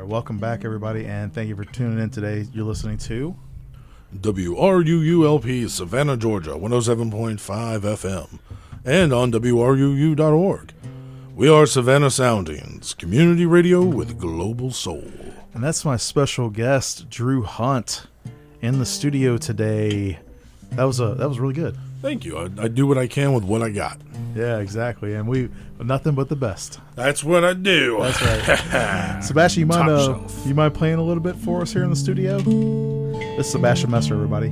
Welcome back, everybody, and thank you for tuning in today. You're listening to WRUULP, Savannah, Georgia, 107.5 FM, and on WRUU.org. We are Savannah Soundings, community radio with global soul. And that's my special guest, Drew Hunt, in the studio today. That was really good. Thank you. I do what I can with what I got. Yeah, exactly. And we nothing but the best. That's what I do. That's right. Sebastian, you mind playing a little bit for us here in the studio? This is Sebastian Messer, everybody.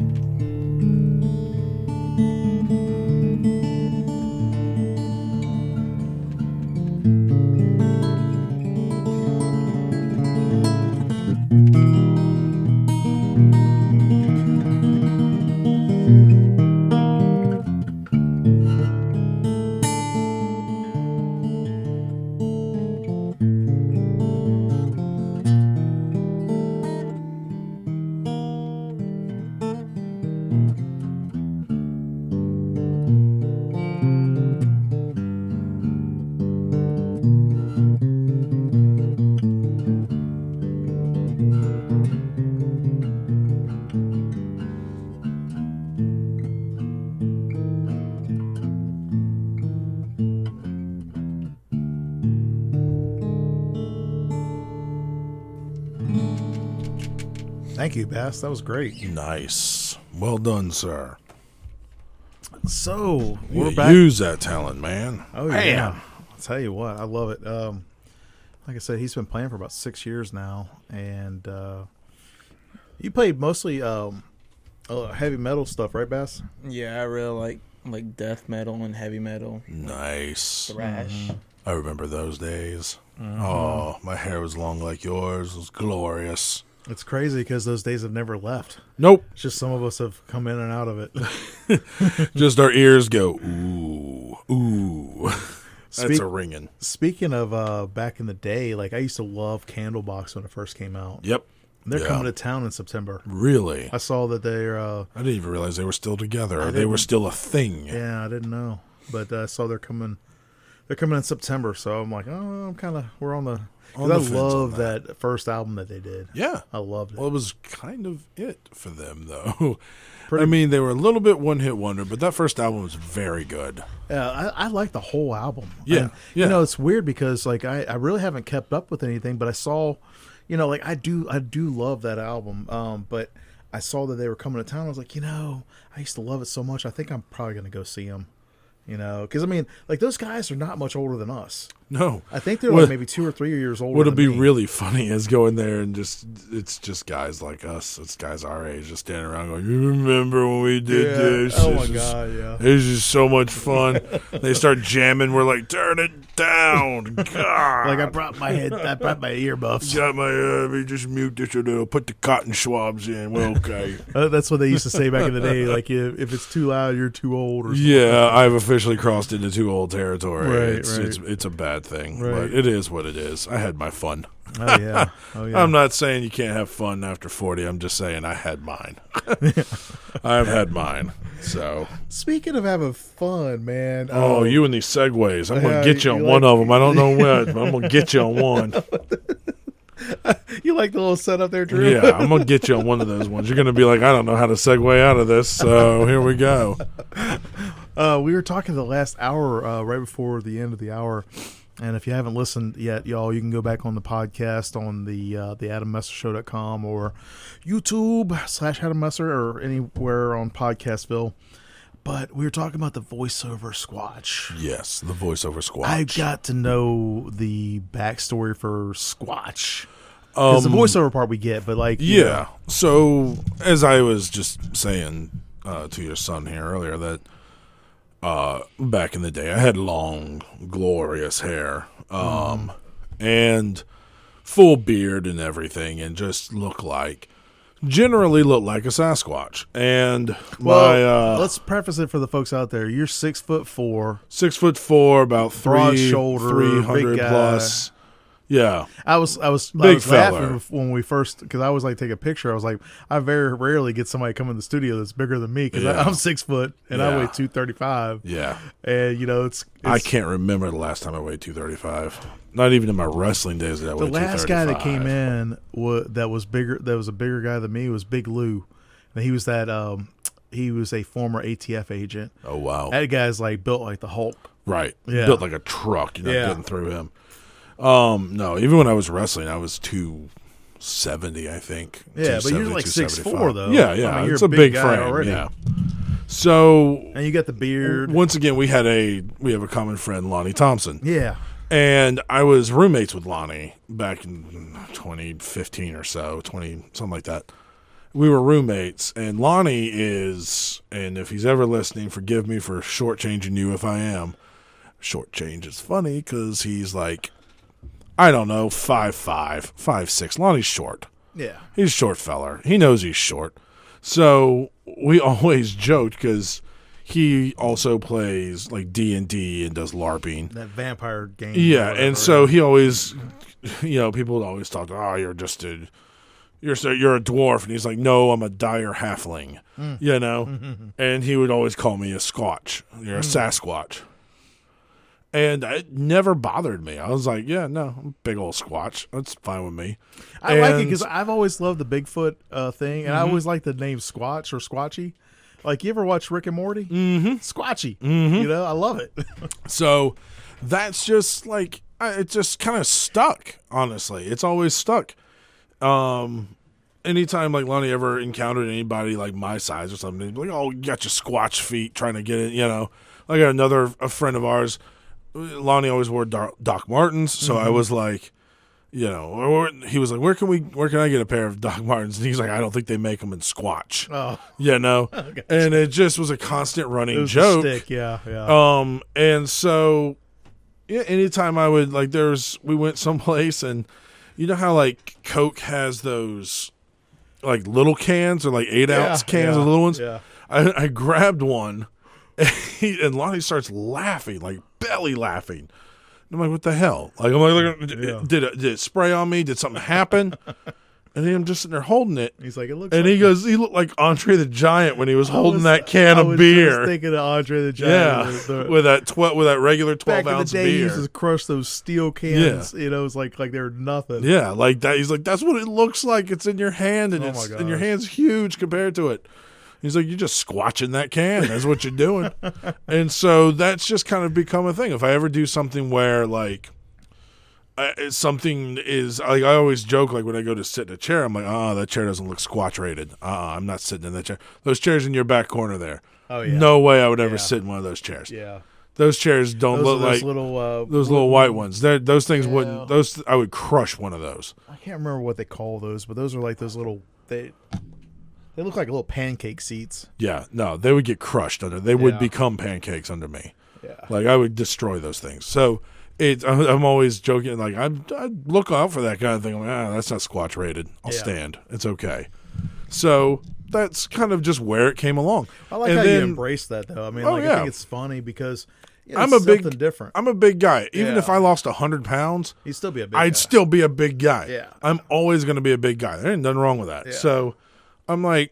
Thank you, Bass. That was great. Nice. Well done, sir. So, You we're back. use that talent, man. Oh, yeah. I'll tell you what. I love it. Like I said, he's been playing for about 6 years now. And you played mostly heavy metal stuff, right, Bass? Yeah, I really like death metal and heavy metal, Nice. thrash. I remember those days. Mm-hmm. Oh, my hair was long like yours. It was glorious. It's crazy because those days have never left. Nope. It's just some of us have come in and out of it. Just our ears go, ooh, ooh. That's a ringing. Speaking of back in the day, like I used to love Candlebox when it first came out. Yep. They're coming to town in September. Really? I saw that they're... I didn't even realize they were still together. Or they were still a thing. Yeah, I didn't know. But I saw they're coming in September, so I'm like, we're on the... Because I love that first album that they did. Yeah. I loved it. Well, it was kind of it for them, though. I mean, they were a little bit one-hit wonder, but that first album was very good. Yeah, I like the whole album. Yeah, and, yeah. You know, it's weird because like I really haven't kept up with anything, but I saw, you know, like I do love that album. But I saw that they were coming to town. I was like, you know, I used to love it so much. I think I'm probably going to go see them. You know, because I mean, like those guys are not much older than us. No. I think they're like maybe 2 or 3 years older. What'd be me. really funny is going there and it's just guys like us. It's guys our age just standing around going, you remember when we did this? Oh my God, yeah. This is so much fun. They start jamming. We're like, turn it down. God. Like I brought my earbuffs. Got my, just mute this a little, put the cotton swabs in. Well, okay. That's what they used to say back in the day. Like if it's too loud, you're too old or something. Yeah, I've officially crossed into too old territory. Right, It's a bad thing, right. but it is what it is. I had my fun. Oh yeah. I'm not saying you can't have fun after 40. I'm just saying I had mine. I've had mine. So speaking of having fun, man. Oh, you and these segues. I'm going to get you on you one like- of them. I don't know what, but I'm going to get you on one. You like the little setup there, Drew? Yeah, I'm going to get you on one of those ones. You're going to be like, I don't know how to segue out of this, so here we go. We were talking the last hour, right before the end of the hour. And if you haven't listened yet, y'all, you can go back on the podcast on the AdamMesserShow.com or YouTube /Adam Messer or anywhere on Podcastville. But we were talking about the voiceover Squatch. Yes, the voiceover Squatch. I got to know the backstory for Squatch. Because the voiceover part we get, but like... you know. So, as I was just saying to your son here earlier, that back in the day, I had long, glorious hair, and full beard and everything, and just generally looked like a Sasquatch. And let's preface it for the folks out there. You're 6'4", 6'4", about broad shoulder, 300 big guy. plus. Yeah. I was Big feller. laughing when we first, because I always like take a picture. I was like, I very rarely get somebody come in the studio that's bigger than me because Yeah. I'm 6 foot and I Yeah. weigh 235. Yeah. And you know, it's I can't remember the last time I weighed 235. Not even in my wrestling days did I the weigh 235. last guy that came in that was bigger. That was a bigger guy than me was Big Lou, and he was that. He was a former ATF agent. Oh, wow. That guy's like built like the Hulk. Right. Yeah. Built like a truck. You're not Yeah. getting through him. No, even when I was wrestling, I was 270, I think. Yeah, but you're 270, like 6'4", 275. though. Yeah, I yeah. mean, you're It's a a big big guy frame. already. Yeah. So And you got the beard. once again, we have a common friend, Lonnie Thompson. Yeah. And I was roommates with Lonnie back in 2015 or so, something like that. We were roommates, and Lonnie is, and if he's ever listening, forgive me for shortchanging you if I am. Shortchange is funny because he's like, I don't know, 5'5", 5'6". Lonnie's short. Yeah. He's a short feller. He knows he's short. So we always joked because he also plays like D&D and does LARPing. That vampire game. Yeah, or whatever. and so he always, people would always talk, oh, you're a dwarf. And he's like, no, I'm a dire halfling, and he would always call me a Squatch. You're a Sasquatch. And it never bothered me. I was like, yeah, no, I'm a big old Squatch. That's fine with me. I like it And- because I've always loved the Bigfoot thing, and I always like the name Squatch or Squatchy. Like, you ever watch Rick and Morty? Mm-hmm. Squatchy. Mm-hmm. You know, I love it. So that's just like, it just kind of stuck, honestly. It's always stuck. Anytime like Lonnie ever encountered anybody like my size or something, he'd be like, oh, you got your Squatch feet trying to get it, I got a friend of ours, Lonnie always wore Doc Martens, so I was like, he was like, where can I get a pair of Doc Martens? And he's like, I don't think they make them in Squatch. Oh, And it just was a constant it running was joke. a stick. Yeah. And so, yeah, anytime I would we went someplace, and you know how like Coke has those like little cans or like 8-ounce cans, the little ones. Yeah. I grabbed one, and Lonnie starts laughing, like belly laughing. And I'm like, what the hell? Like, I'm like, did it spray on me? Did something happen? And then I'm just sitting there holding it. He's like, it looks. And like he goes, he looked like Andre the Giant when he was holding was- that can I of was beer. Just thinking of Andre the Giant. Yeah, with that regular back 12-ounce in the day, he beer. used to crush those steel cans. You know, it's like they were nothing. Yeah, like that. He's like, that's what it looks like. It's in your hand, and Oh my and your gosh. hand's huge compared to it. He's like, you're just squatching that can. That's what you're doing. And so that's just kind of become a thing. If I ever do something where like something is like, I always joke, like when I go to sit in a chair, I'm like, that chair doesn't look Squatch rated. I'm not sitting in that chair. Those chairs in your back corner there. Oh yeah. No way I would ever Yeah. sit in one of those chairs. Yeah. Those chairs don't look like those little white ones. Those things wouldn't. Those I would crush one of those. I can't remember what they call those, but those are like those little. They look like little pancake seats. Yeah, no, they would get crushed under. They would Yeah. become pancakes under me. Yeah. Like I would destroy those things. So I'm always joking. Like I look out for that kind of thing. I'm like, that's not Squatch rated. I'll Yeah. stand. It's okay. So that's kind of just where it came along. I like And how you then- embrace that, though. I mean, Oh, like I yeah. think it's funny because I'm it's a big something different. I'm a big guy. Even Yeah. if I lost 100 pounds, He'd still be a big I'd guy. still be a big guy. Yeah. I'm always going to be a big guy. There ain't nothing wrong with that. Yeah. So I'm like,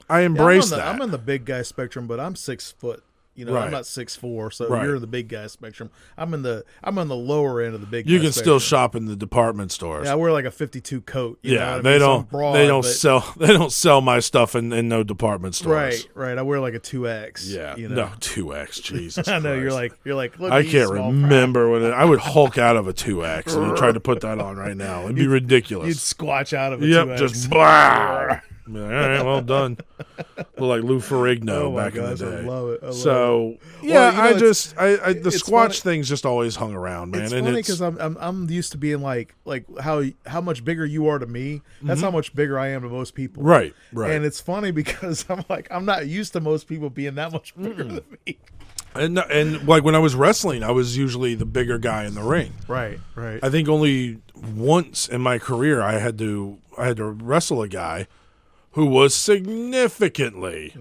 I Yeah, embrace I'm that. I'm in the big guy spectrum, but I'm 6 foot. You know, Right. I'm not 6'4", so Right. you're in the big guy spectrum. I'm in the lower end of the big. You guy can still spectrum. shop in the department stores. Yeah, I wear like a 52 coat. You know Yeah, what I they mean? So I'm don't. broad, they don't but- sell. They don't sell my stuff in no department stores. Right, right. I wear like a 2X. Yeah. you know. No 2X. Jesus. I know Christ. you're like. Look, I at you, can't small remember when I would Hulk out of a 2X and try to put that on right now. It'd be fry. You'd ridiculous. squatch out of a Yep, 2X. just blah. All right, well done. Look like Lou Ferrigno Oh my back gosh, in the day. I love it. I love So it. yeah, Well, you know, the it's Squatch funny- thing's just always hung around, man. It's and funny because I'm used to being like how much bigger you are to me. That's how much bigger I am to most people. right, right. And it's funny because I'm not used to most people being that much bigger than me. And like when I was wrestling, I was usually the bigger guy in the ring. Right, right. I think only once in my career I had to wrestle a guy who was significantly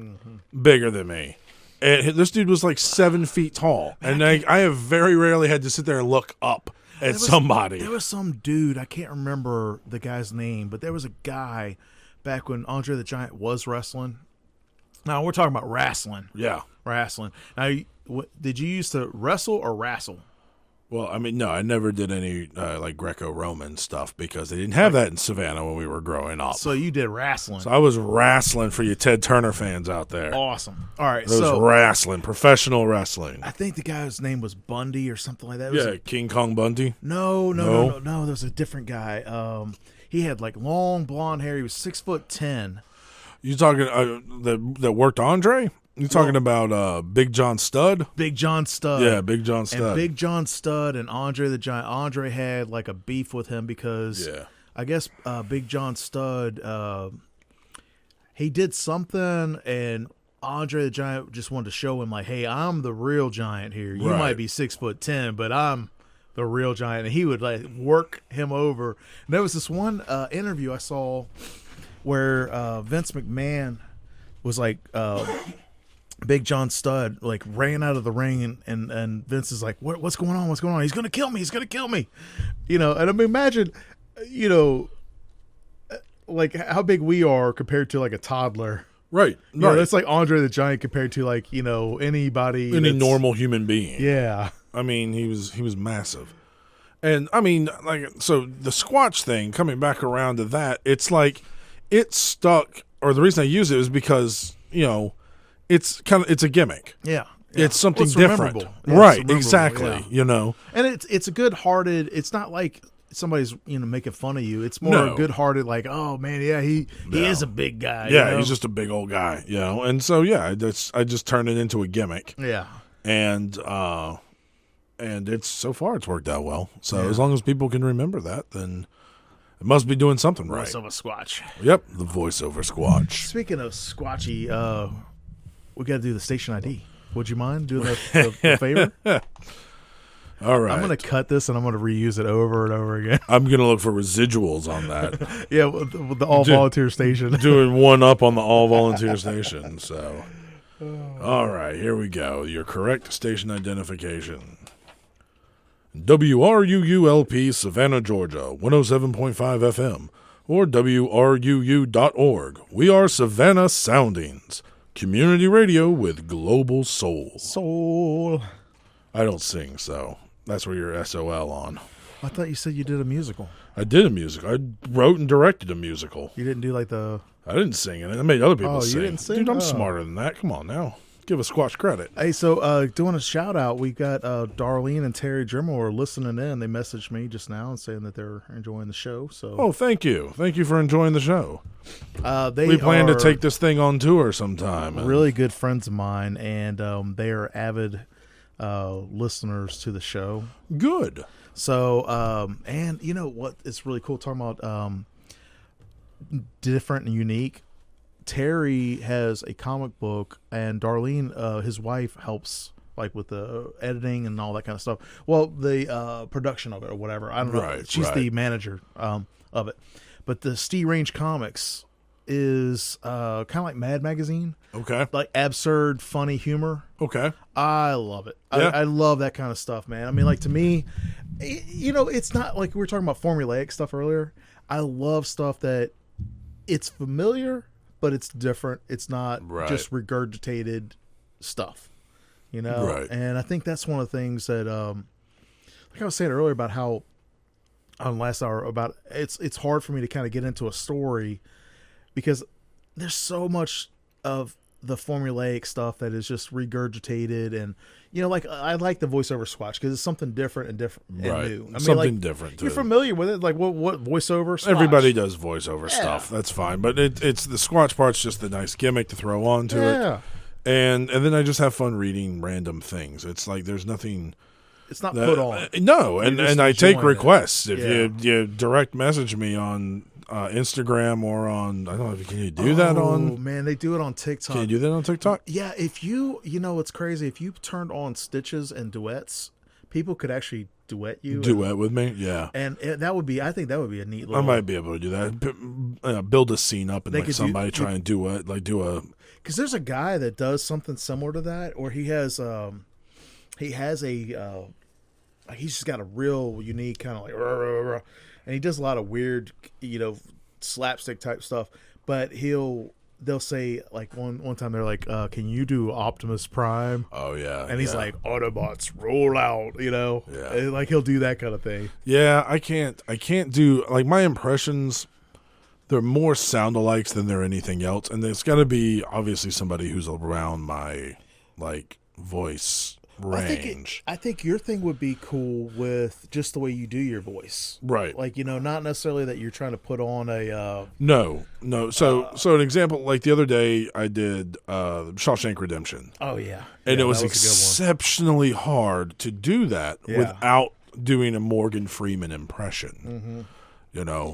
bigger than me. And this dude was like 7 feet tall. And I have very rarely had to sit there and look up somebody. There was some dude, I can't remember the guy's name, but there was a guy back when Andre the Giant was wrestling. Now, we're talking about wrestling. Yeah. Wrestling. Now, did you used to wrestle or wrestle? Well, I mean, no, I never did any like Greco-Roman stuff because they didn't have that in Savannah when we were growing up. So you did wrestling. So I was wrestling for you Ted Turner fans out there. Awesome. All right, It was so wrestling, professional wrestling. I think the guy's name was Bundy or something like that. Yeah, King Kong Bundy. No. There was a different guy. He had like long blonde hair. He was 6'10". You talking that worked Andre? You talking about Big John Studd? Big John Studd. Yeah, Big John Studd. And Big John Studd and Andre the Giant. Andre had like a beef with him because I guess Big John Studd, he did something and Andre the Giant just wanted to show him like, hey, I'm the real giant here. You might be 6'10", but I'm the real giant. And he would like work him over. And there was this one interview I saw where Vince McMahon was like, Big John Studd like ran out of the ring and Vince is like, what's going on? What's going on? He's going to kill me. He's going to kill me. And I mean, imagine, like how big we are compared to like a toddler. Right. No, that's like Andre the Giant compared to like, anybody. Any normal human being. Yeah. I mean, he was massive. And I mean, like, so the Squatch thing, coming back around to that, it's like it stuck, or the reason I use it is because, it's a gimmick. Yeah. It's something different. Yeah, right, exactly. Yeah. And it's a good-hearted, it's not like somebody's, making fun of you. It's more good-hearted, like, oh, man, yeah, he is a big guy. Yeah, he's just a big old guy, And so, yeah, I just turned it into a gimmick. Yeah. And so far it's worked out well. So as long as people can remember that, then it must be doing something right. Voiceover Squatch. Yep, the voiceover Squatch. Speaking of Squatchy, we got to do the station ID. Would you mind doing the favor? All right. I'm going to cut this and I'm going to reuse it over and over again. I'm going to look for residuals on that. Yeah, with the all-volunteer station. Doing one up on the all-volunteer station. So, all right, here we go. Your correct station identification. WRUULP, Savannah, Georgia, 107.5 FM, or WRUU.org. We are Savannah Soundings. Community radio with global soul. Soul. I don't sing, so that's where you're SOL on. I thought you said you did a musical. I did a musical. I wrote and directed a musical. You didn't do like the... I didn't sing it. I made other people sing. You didn't sing? Dude, I'm smarter than that. Come on now. Give a Squatch credit. Hey, so doing a shout out, we got Darlene and Terry Dremel are listening in. They messaged me just now and saying that they're enjoying the show. So, oh, thank you for enjoying the show. We plan to take this thing on tour sometime. Really good friends of mine, and they are avid listeners to the show. Good. So, and you know what? It's really cool talking about different and unique. Terry has a comic book, and Darlene, his wife, helps like with the editing and all that kind of stuff. Well, the production of it or whatever. I don't know. Right, She's the manager of it. But the Steve Range Comics is kind of like Mad Magazine. Okay. Like absurd, funny humor. Okay. I love it. Yeah. I love that kind of stuff, man. I mean, like to me, it's not like we were talking about formulaic stuff earlier. I love stuff that it's familiar, but it's different. It's not just regurgitated stuff, Right. And I think that's one of the things that, like I was saying earlier about how on last hour about it's hard for me to kind of get into a story because there's so much of the formulaic stuff that is just regurgitated and like I like the voiceover Squatch because it's something different and new. I mean, something different. You're familiar with it, like what voiceover Squatch? Everybody does voiceover stuff. That's fine, but it's the Squatch part's just the nice gimmick to throw on to it. And then I just have fun reading random things. It's like there's nothing. It's not put on. No, and I take requests. If you direct message me on Instagram or on, I don't know, can you do that on? Oh, man, they do it on TikTok. Can you do that on TikTok? Yeah, if it's crazy. If you turned on stitches and duets, people could actually duet you. Duet with me? Yeah. And I think that would be a neat little. I might be able to do that. Build a scene up and like somebody try and duet, like do a. Because there's a guy that does something similar to that, or he has a like he's just got a real unique kind of like, "Rah, rah, rah," and he does a lot of weird, slapstick type stuff. But they'll say like one time they're like, "Can you do Optimus Prime?" Oh yeah, And he's yeah. like, "Autobots roll out," Yeah. And, like he'll do that kind of thing. Yeah, I can't do like my impressions. They're more sound-alikes than they're anything else, and there's got to be obviously somebody who's around my like voice range. I think your thing would be cool with just the way you do your voice, Right. like not necessarily that you're trying to put on a. No. So an example, like the other day, I did Shawshank Redemption, Oh yeah, and Yeah, it was that a good one. exceptionally hard to do that Yeah. without doing a Morgan Freeman impression. Mm-hmm.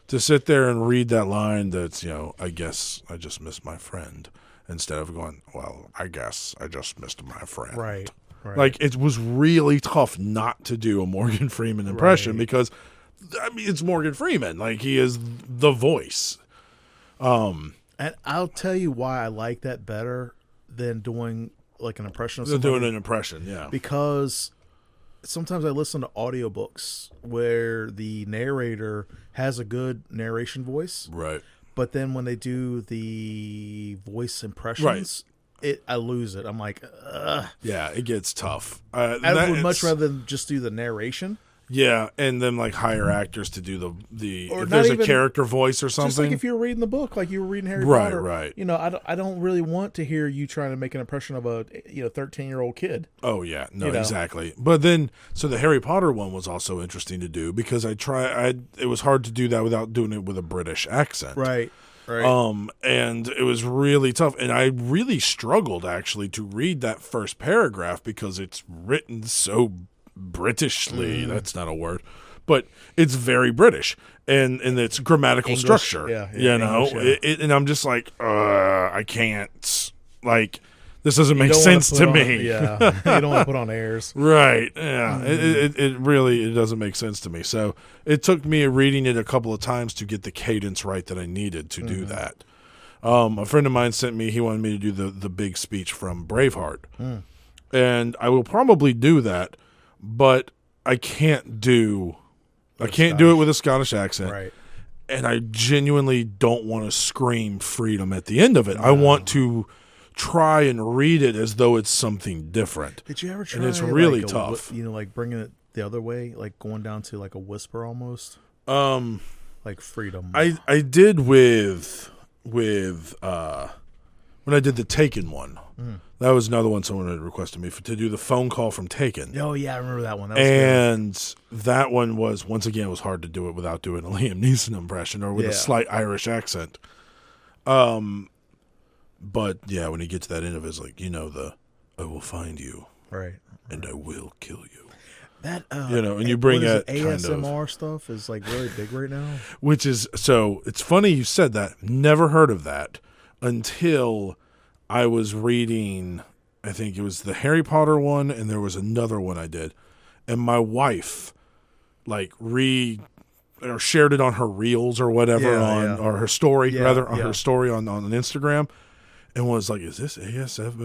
To sit there and read that line that's, I guess I just missed my friend, instead of going, well, I guess I just missed my friend. Right. Like, it was really tough not to do a Morgan Freeman impression Right. because, it's Morgan Freeman. Like, he is the voice. And I'll tell you why I like that better than doing like an impression of They're somebody. doing an impression, yeah. Because sometimes I listen to audiobooks where the narrator has a good narration voice, Right. but then when they do the voice impressions, I lose it. I'm like, ugh. Yeah, it gets tough. I would much rather than just do the narration. Yeah, and then like hire actors to do the Or if not there's a even- character voice or something. Just like if you were reading the book, like you were reading Harry Right, Potter. right. I don't really want to hear you trying to make an impression of a 13-year-old kid. Oh yeah, no, You know. exactly. But then, so the Harry Potter one was also interesting to do because it was hard to do that without doing it with a British accent. Right. Right. And it was really tough, and I really struggled actually to read that first paragraph because it's written so Britishly. That's not a word, but it's very British, and its grammatical English, structure. yeah, English, yeah. And I'm just like, I can't. Like, this doesn't You make don't wanna sense put to on- me. Yeah. You don't want to put on airs. Right. Yeah. It really doesn't make sense to me. So it took me reading it a couple of times to get the cadence right that I needed to do that. A friend of mine he wanted me to do the big speech from Braveheart. And I will probably do that, but I can't do it with a Scottish accent. Right. And I genuinely don't want to scream freedom at the end of it. I want to try and read it as though it's something different. Did you ever try? And it's really like, tough. Like bringing it the other way, like going down to like a whisper almost, like freedom. I did with when I did the Taken one. That was another one someone had requested me to do the phone call from Taken. Oh yeah, I remember that one. That was good. And that one was, once again, it was hard to do it without doing a Liam Neeson impression or with Yeah. a slight Irish accent. But yeah, when you get to that end of it, it's like, I will find you Right. and I will kill you. That and you bring what is that it, kind of, ASMR stuff is like really big right now. which is, so it's funny you said that. Never heard of that until I was reading, I think it was the Harry Potter one, and there was another one I did. And my wife, like, or shared it on her reels or whatever, Yeah. or her story, Yeah, rather, on yeah. her story on Instagram, and was like, is this ASF?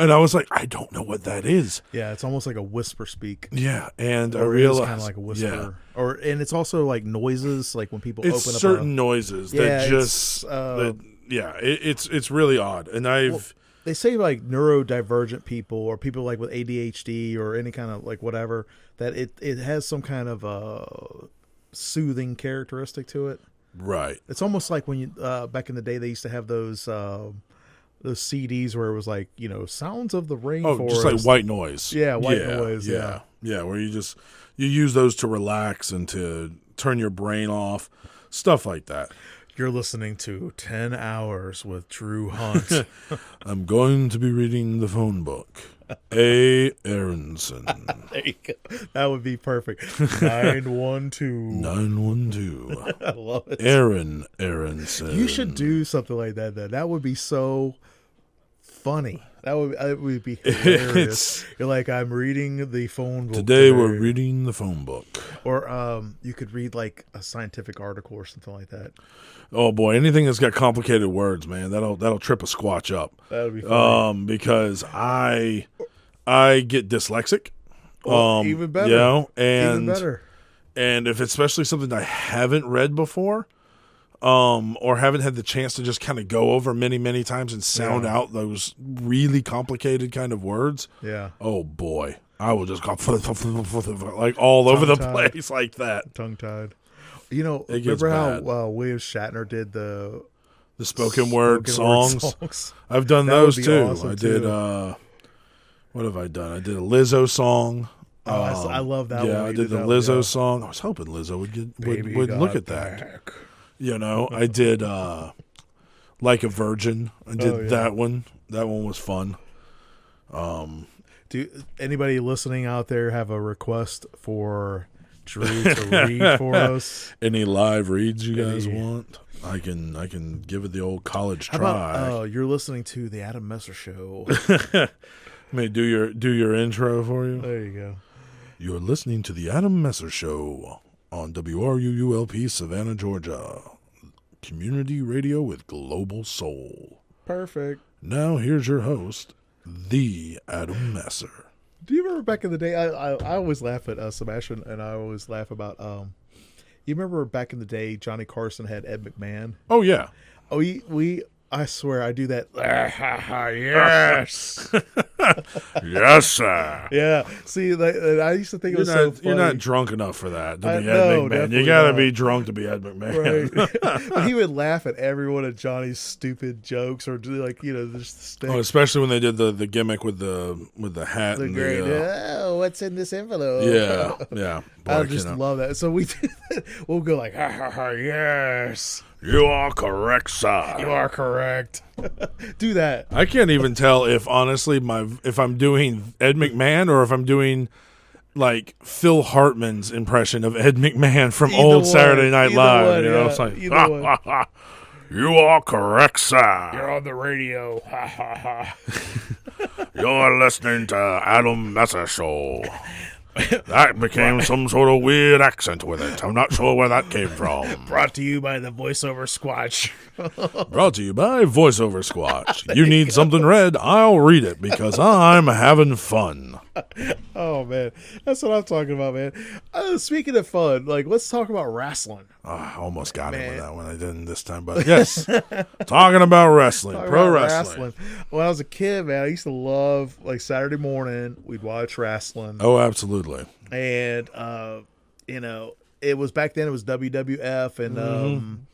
And I was like, I don't know what that is. Yeah, it's almost like a whisper speak. Yeah, and I Or it is realized, kind of like a whisper. yeah, And it's also like noises, like when people it's open up certain noises Yeah, that it's, just, it's really odd. And they say like neurodivergent people or people like with ADHD or any kind of like whatever, that it has some kind of soothing characteristic to it. right. It's almost like when you back in the day they used to have those CDs where it was like, sounds of the rainforest. Oh, just like white noise. Yeah, white noise, yeah. Yeah, where you use those to relax and to turn your brain off, stuff like that. You're listening to 10 Hours with Drew Hunt. I'm going to be reading the phone book. A. Aronson. There you go. That would be perfect. 912. 912. I love it. Aaron Aronson. You should do something like that. Then that would be so funny. That would be hilarious. You're like, I'm reading the phone book Today we're reading the phone book. or you could read like a scientific article or something like that. Oh boy, anything that's got complicated words, man, that'll trip a squatch up. That would be funny. Because I get dyslexic, Even better. You know, Even better. and if it's especially something I haven't read before, or haven't had the chance to just kind of go over many, many times and sound out those really complicated kind of words. Yeah. Oh boy, I will just go like all over the Tongue-tied. place like that. Tongue-tied. You know, It gets remember how William Shatner did the The spoken word songs. songs? I've done That those would be too. awesome, I did. too. What have I done? I did a Lizzo song. I love that one. Yeah, when I you did the that, Lizzo yeah. song. I was hoping Lizzo would Baby would look got at that. back. You know, I did Like a Virgin. I did Oh, yeah. that one. That one was fun. Do anybody listening out there have a request for Drew to read for us? Any live reads you guys Any- want? I can give it the old college How try. about you're listening to the Adam Messer Show? Let me do your intro for you. There you go. You're listening to the Adam Messer Show on WRUULP Savannah, Georgia. Community radio with global soul. Perfect. Now here's your host, the Adam Messer. Do you remember back in the day? I always laugh at Sebastian, and I always laugh about. You remember back in the day, Johnny Carson had Ed McMahon. Oh yeah. Oh, we. I swear, I do that. Yes. Yes, sir. Yeah. See, I used to think it was so funny. You're not drunk enough for that to be Ed No, McMahon. definitely You gotta not. be drunk to be Ed McMahon. Right. But he would laugh at every one of Johnny's stupid jokes, or do just the stick. Oh, especially when they did the gimmick with the hat The and great. the What's in this envelope? yeah. Boy, I I just cannot- love that. So we do that. We'll go like, ha ha ha, yes, You are correct, sir. you are correct. Do that. I can't even tell if honestly if I'm doing Ed McMahon or if I'm doing like Phil Hartman's impression of Ed McMahon from Either old one. Saturday Night Either Live. one, You know, yeah. it's like Either one. you are correct, sir. on the radio. Ha ha ha. You're listening to Adam Messer Show. That became some sort of weird accent with it. I'm not sure where that came from. Brought to you by the voiceover Squatch. Brought to you by VoiceOver Squatch. You need something read, I'll read it because I'm having fun. Oh man, that's what I'm talking about, man. Speaking of fun, like let's talk about wrestling. I almost got him Man. with that one. I didn't this time, but yes. Talking about wrestling, Talk pro about wrestling. When I was a kid, man, I used to love like Saturday morning. We'd watch wrestling, Oh, absolutely. and it was back then. It was WWF, and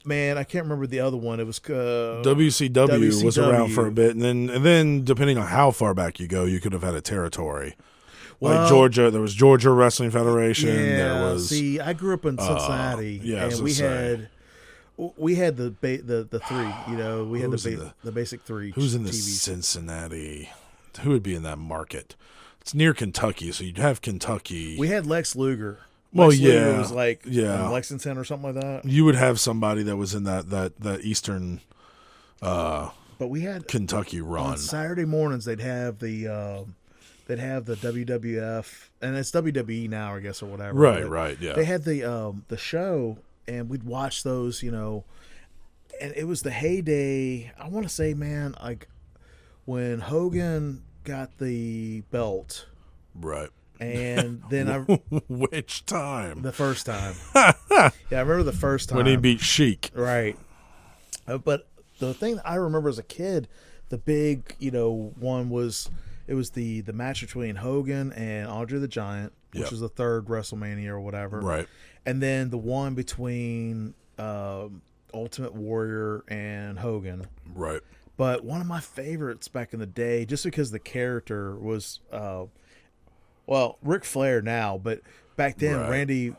man, I can't remember the other one. It was WCW was around WCW. for a bit, and then depending on how far back you go, you could have had a territory. Well- Like Georgia, there was Georgia Wrestling Federation. Yeah, there was see, I grew up in Cincinnati, yeah, I was and gonna we had the three. We had Who's the basic three. who's in the TVs. Cincinnati? Who would be in that market? It's near Kentucky, so you'd have Kentucky. We had Lex Luger. Well, Lex Luger yeah, was like yeah. in Lexington or something like that. You would have somebody that was in that eastern But we had Kentucky run. on Saturday mornings they'd have the WWF, and it's WWE now, I guess, or whatever. Right, But right, yeah. They had the show, and we'd watch those, and it was the heyday. I want to say, man, like when Hogan got the belt, Right. and then Which time? the first time, yeah, I remember the first time When he beat Sheik. right. But the thing that I remember as a kid, the big, one was. It was the match between Hogan and Andre the Giant, which Yep. was the third WrestleMania or whatever. Right. And then the one between Ultimate Warrior and Hogan. Right. But one of my favorites back in the day, just because the character was, Ric Flair now, but back then, Right.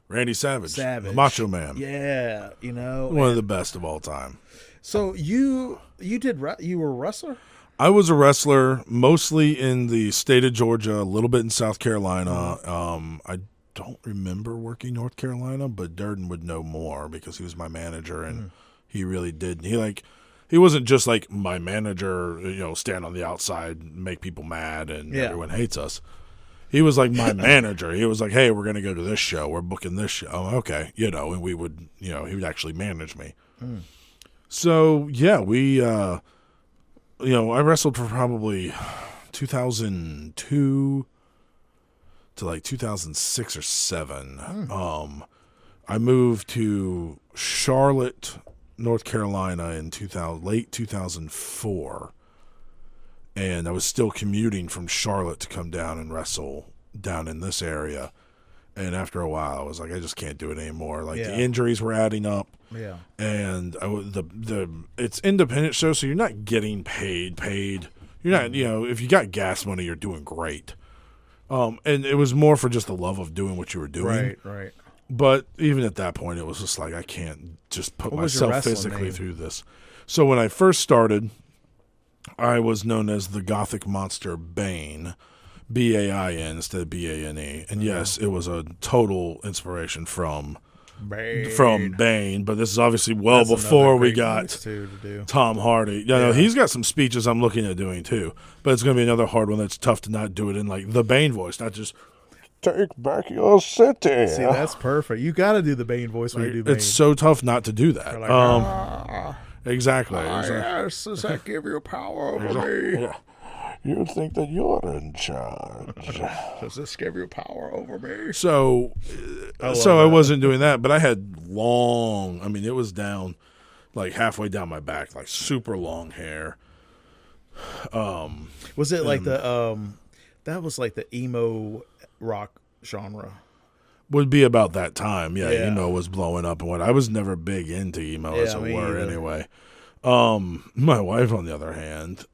Randy Savage. Savage. The Macho Man. Yeah, One of the best of all time. So you were a wrestler? I was a wrestler mostly in the state of Georgia, a little bit in South Carolina. I don't remember working North Carolina, but Durden would know more because he was my manager, and he really did. He wasn't just like my manager, stand on the outside, make people mad, and Yeah. everyone hates us. He was like my manager. He was like, "Hey, we're going to go to this show. We're booking this show." Oh, okay, and we would, he would actually manage me. So yeah, we. I wrestled for probably 2002 to like 2006 or 7. I moved to Charlotte, North Carolina in late 2004. And I was still commuting from Charlotte to come down and wrestle down in this area. And after a while, I was like, I just can't do it anymore. Like the injuries were adding up. Yeah. And it's independent show, so you're not getting paid. You're not, if you got gas money, you're doing great. And it was more for just the love of doing what you were doing. Right. But even at that point, it was just like, I can't just put myself physically name? through this. So when I first started, I was known as the Gothic Monster Bane, Bain instead of Bane. And yes, it was a total inspiration from Bane, but this is obviously before we got to do. Tom Hardy. No, he's got some speeches I'm looking at doing too, but it's going to be another hard one that's tough to not do it in like the Bane voice, not just take back your city. See, that's perfect. You got to do the Bane voice when you do Bane. It's so tough not to do that. Like, exactly. Yes, does that give you power over me? Yeah. You think that you're in charge. Does this give you power over me? So I wasn't doing that, but I had it was down like halfway down my back, like super long hair. Was it like that was like the emo rock genre? Would be about that time. Yeah, emo was blowing up and what. I was never big into emo as it were anyway. My wife, on the other hand,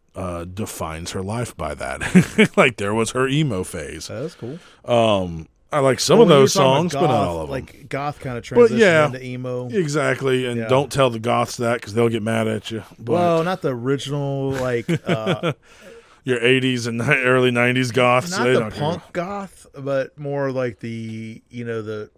defines her life by that. Like there was her emo phase. That's cool. I like some of those songs, goth, but not all of them. Like goth kind of transition into emo. Exactly, and don't tell the goths that because they'll get mad at you. But well, not the original like your 80s and early 90s goths. Not the punk goth, but more like the the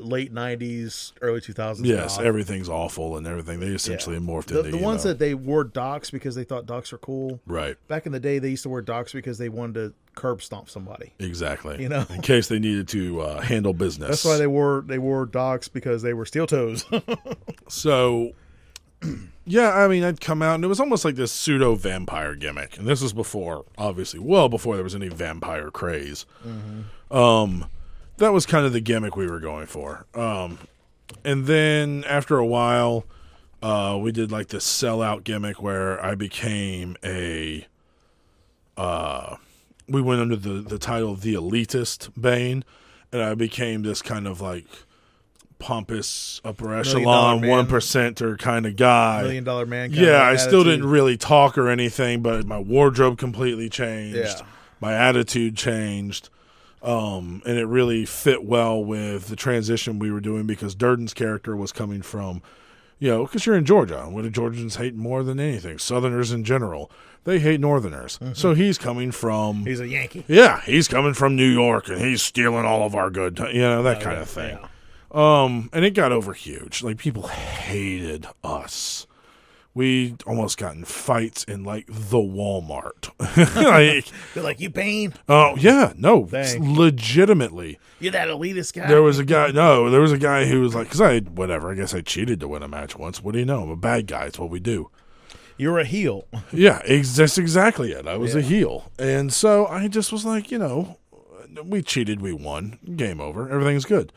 late 90s, early 2000s. Yes, goth. Everything's awful and everything. They essentially morphed into the ones that they wore docks because they thought docks were cool. Right. Back in the day, they used to wear docks because they wanted to curb stomp somebody. Exactly. In case they needed to handle business. That's why they wore docks, because they were steel toes. So, I'd come out and it was almost like this pseudo vampire gimmick, and this was before there was any vampire craze. Mm-hmm. That was kind of the gimmick we were going for. And then after a while, we did like this sellout gimmick where I became we went under the title The Elitist Bane, and I became this kind of like pompous upper echelon 1%er kind of guy. $1 million man. I still didn't really talk or anything, but my wardrobe completely changed. Yeah. My attitude changed. And it really fit well with the transition we were doing because Durden's character was coming from, because you're in Georgia. What do Georgians hate more than anything? Southerners in general. They hate Northerners. Mm-hmm. So he's coming from... He's a Yankee. Yeah, he's coming from New York, and he's stealing all of our good... that kind of thing. Yeah. And it got over huge. Like, people hated us. We almost got in fights in, like, the Walmart. They're like, you Bane? Oh, yeah. No, legitimately. You're that elitist guy? There was a guy who was like, because I guess I cheated to win a match once. What do you know? I'm a bad guy. It's what we do. You're a heel. Yeah, that's exactly it. I was a heel. And so I just was like, we cheated, we won. Game over. Everything's good.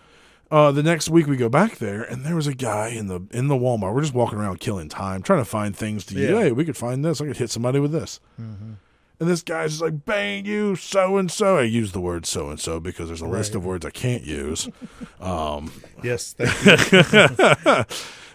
The next week we go back there, and there was a guy in the Walmart. We're just walking around killing time, trying to find things to use. Hey, we could find this. I could hit somebody with this. Mm-hmm. And this guy's just like, Bane, you so-and-so. I use the word so-and-so because there's a list of words I can't use. Yes, thank you.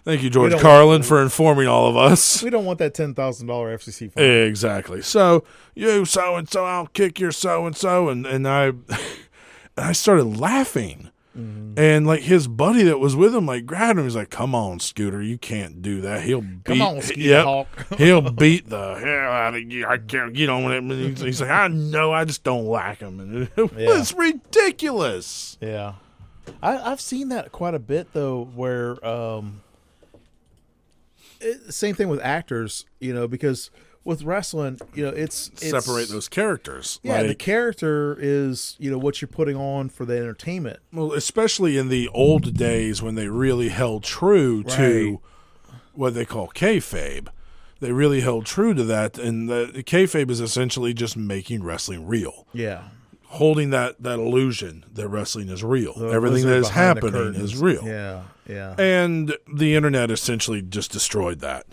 Thank you, George Carlin, for informing all of us. We don't want that $10,000 FCC fine. Exactly. So, you so-and-so, I'll kick your so-and-so. And I started laughing. Mm-hmm. And like his buddy that was with him, like grabbed him. He's like, "Come on, Scooter, you can't do that. He'll beat. Come on, Scooter Hawk. He'll beat the hell out of you. I can't get on it." He's like, "I know, I just don't like him." And it was ridiculous. Yeah, I've seen that quite a bit though, where same thing with actors, because with wrestling, it's separate those characters. Yeah, the character is, what you're putting on for the entertainment. Well, especially in the old days when they really held true to what they call kayfabe. They really held true to that, and the kayfabe is essentially just making wrestling real. Yeah. holding that illusion that wrestling is real. The Everything wizard that is behind the happening curtains. is real. Yeah, yeah. And the internet essentially just destroyed that.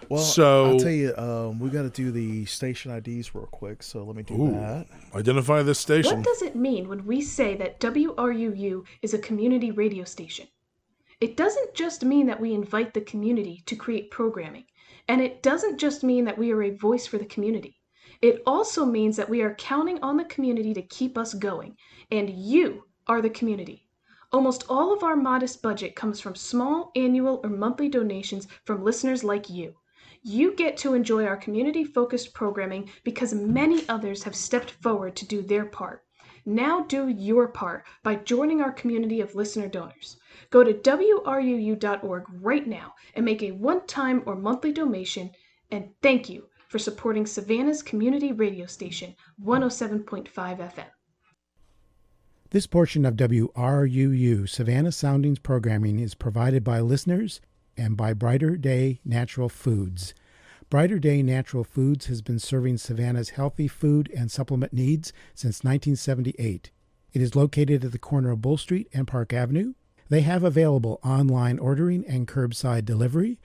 Well, so I'll tell you, we got to do the station IDs real quick, so let me do that. Identify this station. What does it mean when we say that WRUU is a community radio station? It doesn't just mean that we invite the community to create programming, and it doesn't just mean that we are a voice for the community. It also means that we are counting on the community to keep us going, and you are the community. Almost all of our modest budget comes from small annual or monthly donations from listeners like you. You get to enjoy our community-focused programming because many others have stepped forward to do their part. Now do your part by joining our community of listener donors. Go to WRUU.org right now and make a one-time or monthly donation, and thank you for supporting Savannah's community radio station, 107.5 FM. This portion of WRUU Savannah Soundings programming is provided by listeners and by Brighter Day Natural Foods. Brighter Day Natural Foods has been serving Savannah's healthy food and supplement needs since 1978. It is located at the corner of Bull Street and Park Avenue. They have available online ordering and curbside delivery,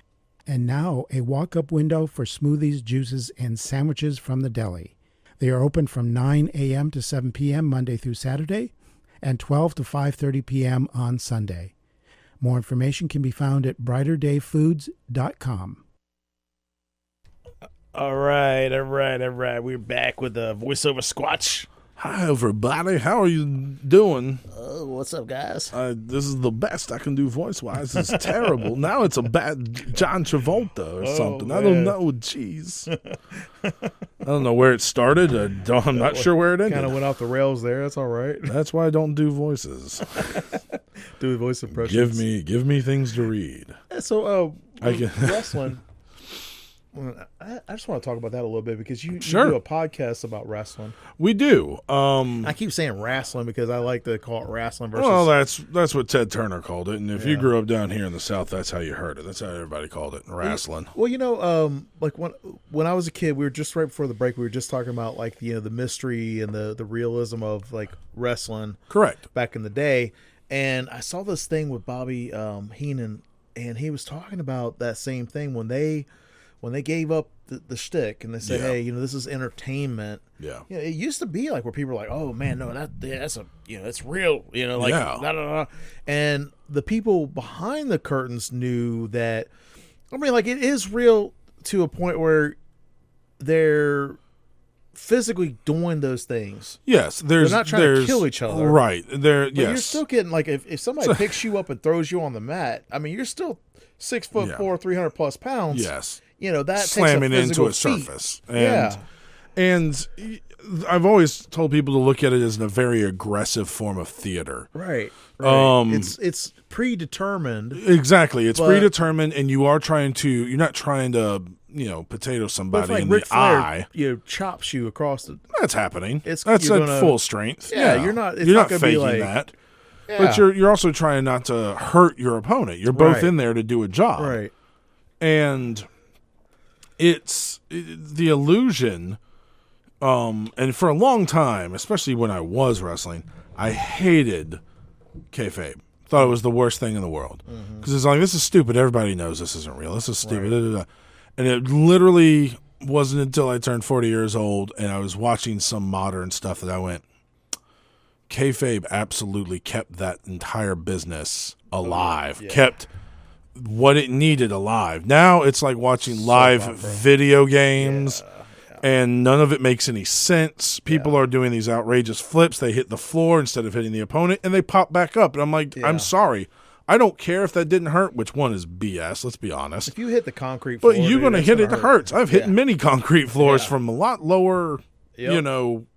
and now a walk-up window for smoothies, juices, and sandwiches from the deli. They are open from 9 a.m. to 7 p.m. Monday through Saturday, and 12 to 5:30 p.m. on Sunday. More information can be found at brighterdayfoods.com. All right. We're back with the voiceover squatch. Hi, everybody. How are you doing? What's up, guys? This is the best I can do voice-wise. It's terrible. Now it's a bad John Travolta or something. I don't know. Jeez. I don't know where it started. I'm not sure where it ended. Kind of went off the rails there. That's all right. That's why I don't do voices. Do the voice impressions. Give me things to read. So, I can- wrestling. I just want to talk about that a little bit because you Sure. do a podcast about wrestling. We do. I keep saying wrestling because I like to call it wrestling versus. Well, that's what Ted Turner called it, and if you grew up down here in the South, that's how you heard it. That's how everybody called it, wrestling. Well, like when I was a kid, we were just right before the break. We were just talking about like the mystery and the realism of like wrestling. Correct. Back in the day, and I saw this thing with Bobby Heenan, and he was talking about that same thing when they gave up the shtick and they said, hey, this is entertainment. Yeah. It used to be like where people were like, oh man, no, that's that's real. Like Yeah. da, da, da. And the people behind the curtains knew that. I mean, like it is real to a point where they're physically doing those things. Yes, They're not trying to kill each other. Right. But you're still getting like if somebody picks you up and throws you on the mat, I mean, you're still 6'4", 300 plus pounds. Yes. That slamming takes a into a feat. surface. Yeah. And I've always told people to look at it as a very aggressive form of theater. Right. It's predetermined. Exactly. It's But- predetermined, and you're not trying to, potato But somebody if like in Ric the Flair, eye. chops you across the. That's happening. It's- That's you're at gonna- full strength. Yeah, you're not- it's you're not not gonna be faking like- that. Yeah. But you're also trying not to hurt your opponent. You're both Right. in there to do a job. Right. And it's the illusion. And for a long time, especially when I was wrestling, I hated kayfabe. Thought it was the worst thing in the world because it's like, this is stupid. Everybody knows this isn't real. This is stupid. Da, da, da. And it literally wasn't until I turned 40 years old and I was watching some modern stuff that I went, kayfabe absolutely kept that entire business alive. Kept what it needed alive. Now it's like watching live video games. And none of it makes any sense. People are doing these outrageous flips. They hit the floor instead of hitting the opponent, and they pop back up. And I'm like, I'm sorry. I don't care if that didn't hurt, which one is BS, let's be honest. If you hit the concrete floor, But you're going to hit it, it hurts. I've hit many concrete floors Yeah. from a lot lower,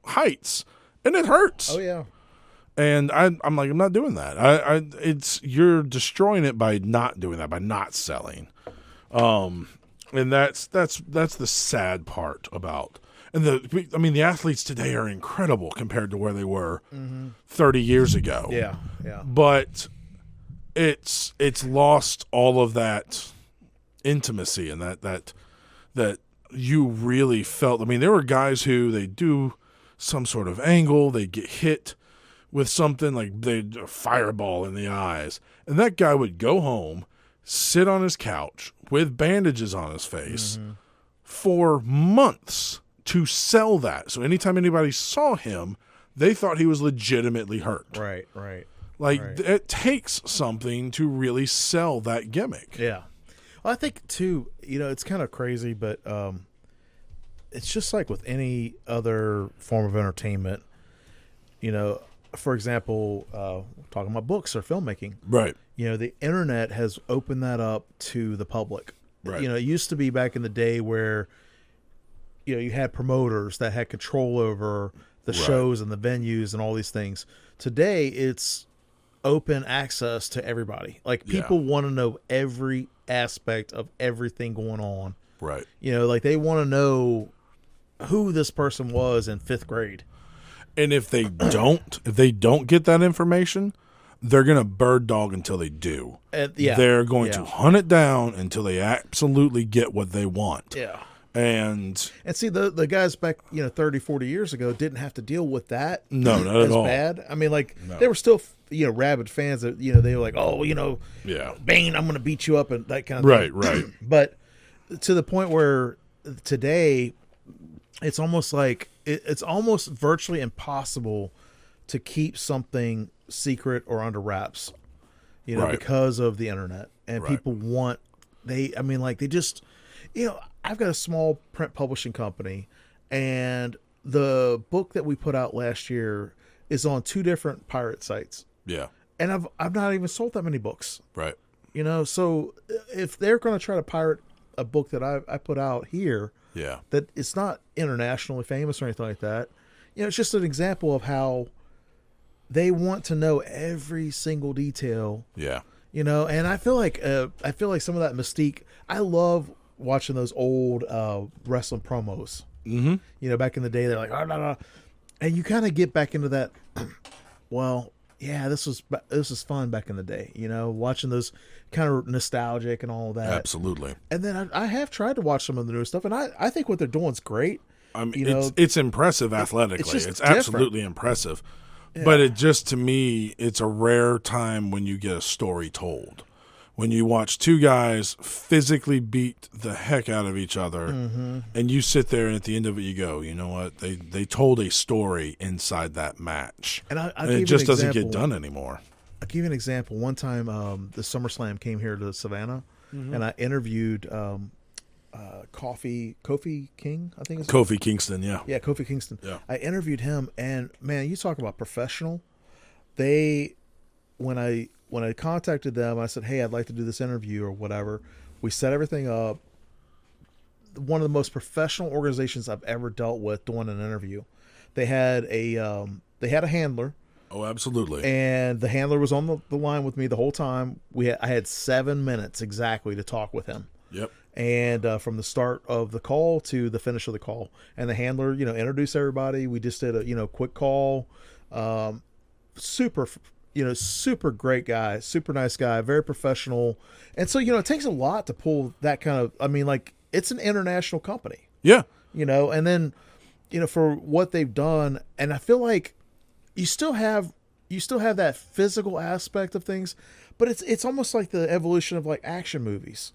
heights, and it hurts. Oh, yeah. And I'm like, I'm not doing that. You're destroying it by not doing that, by not selling. And that's the sad part about. And the athletes today are incredible compared to where they were 30 years ago. Yeah. But it's lost all of that intimacy and that you really felt. I mean, there were guys who they do some sort of angle. They get hit with something like a fireball in the eyes. And that guy would go home, sit on his couch with bandages on his face for months to sell that. So anytime anybody saw him, they thought he was legitimately hurt. Right, right. Like, right. it takes something to really sell that gimmick. Yeah. Well, I think, too, it's kind of crazy, but it's just like with any other form of entertainment. For example, talking about books or filmmaking. Right. The internet has opened that up to the public. Right. It used to be back in the day where, you had promoters that had control over the shows and the venues and all these things. Today, it's open access to everybody. Like, people want to know every aspect of everything going on. Right. Like, they want to know who this person was in 5th grade. And if they don't get that information, they're going to bird dog until they do. They're going to hunt it down until they absolutely get what they want. Yeah. And see, the guys back, 30, 40 years ago didn't have to deal with that. No, not at all. Bad. I mean, like, they were still, rabid fans that, they were like, oh, Bane, I'm going to beat you up and that kind of thing. Right. But to the point where today, it's almost like, it's almost virtually impossible to keep something secret or under wraps, because of the internet. And people they just, I've got a small print publishing company, and the book that we put out last year is on 2 different pirate sites. Yeah. And I've not even sold that many books. Right. So if they're going to try to pirate a book that I put out here, that it's not internationally famous or anything like that, it's just an example of how they want to know every single detail. Yeah. And I feel like some of that mystique. I love watching those old wrestling promos. Mm-hmm. Back in the day, they're like, oh, no. And you kind of get back into that. Well, yeah, this was fun back in the day. Watching those kind of nostalgic and all that. Absolutely. And then I have tried to watch some of the new stuff, and I think what they're doing is great. I mean, it's impressive athletically. It's different. absolutely impressive. Yeah. But it just, to me, it's a rare time when you get a story told. When you watch 2 guys physically beat the heck out of each other, and you sit there and at the end of it you go, you know what? They told a story inside that match. And it just doesn't get done anymore. I'll give you an example. One time the SummerSlam came here to Savannah, and I interviewed Kofi King, I think it's Kofi Kingston, yeah. Yeah, Kofi Kingston. Yeah. I interviewed him, and man, you talk about professional. When I contacted them, I said, hey, I'd like to do this interview or whatever. We set everything up. One of the most professional organizations I've ever dealt with doing an interview. They had a handler. Oh, absolutely. And the handler was on the line with me the whole time. I had 7 minutes exactly to talk with him. Yep. And from the start of the call to the finish of the call. And the handler, introduced everybody. We just did a quick call. Super great guy, super nice guy, very professional. And so, it takes a lot to pull that kind of, it's an international company. Yeah. And then, for what they've done, and I feel like you still have that physical aspect of things, but it's almost like the evolution of like action movies.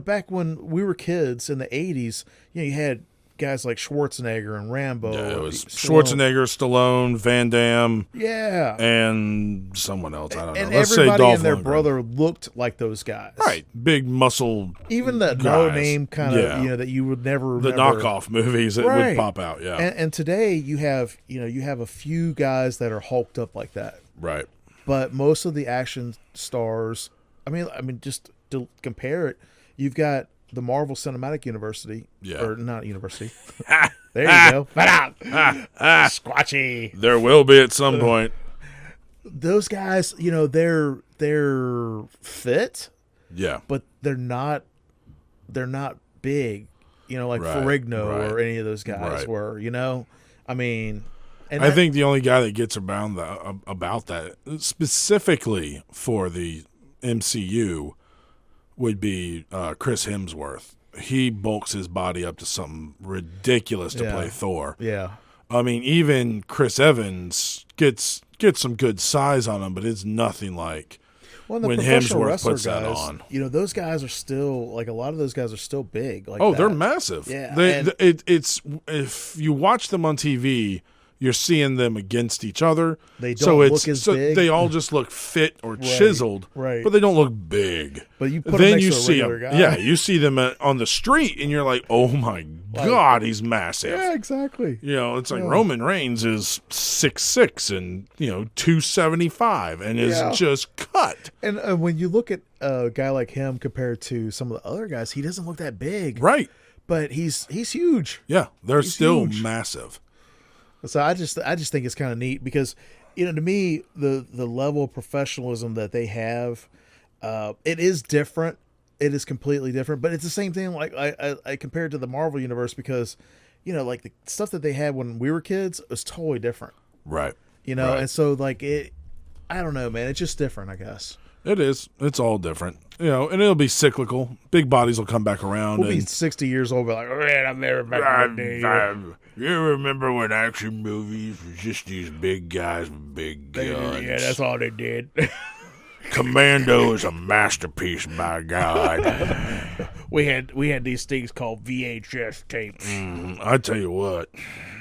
Back when we were kids in the 80s, you had guys like Schwarzenegger and Rambo. Yeah, it was Schwarzenegger, Stallone, Van Damme. Yeah. And someone else. I don't know. And Let's say everybody Dolph and their Lundgren. brother looked like those guys. Right. Big muscle. Even the guys. no-name kind of, that you would never The remember. knockoff movies that would pop out, yeah. And today you have a few guys that are hulked up like that. Right. But most of the action stars, I mean, just to compare it, you've got the Marvel Cinematic University, or not university. There you go. Squatchy. There will be at some point. Those guys, they're fit. Yeah. But they're not big, like Ferrigno or any of those guys were, I mean, and I think the only guy that gets around about that specifically for the MCU would be Chris Hemsworth. He bulks his body up to something ridiculous to play Thor. Yeah. I mean, even Chris Evans gets some good size on him, but it's nothing like Well, the when professional Hemsworth wrestler puts that guys, on. those guys are still like a lot of those guys are still big. Like Oh, they're that. massive. Yeah, It's if you watch them on TV, you're seeing them against each other. They so don't look as big. They all just look fit or chiseled, right. But they don't look big. But you put then them next you to a see regular them, guy. yeah, you see them on the street, and you're like, oh my god, he's massive. Yeah, exactly. It's like Roman Reigns is 6'6" and 275 and is just cut. And when you look at a guy like him compared to some of the other guys, he doesn't look that big, Right. but he's huge. Yeah, they're He's still huge. massive. So I just think it's kind of neat because to me the level of professionalism that they have, it is different. It is completely different, but it's the same thing. Like I compared to the Marvel universe because, like the stuff that they had when we were kids was totally different. Right. Right. And so like I don't know, man. It's just different, I guess. It is. It's all different. And it'll be cyclical. Big bodies will come back around. We'll be 60 years old, be like, oh, man, I'm never back in the day. You remember when action movies was just these big guys with big guns? Yeah, that's all they did. Commando is a masterpiece, by God. we had these things called VHS tapes. I tell you what,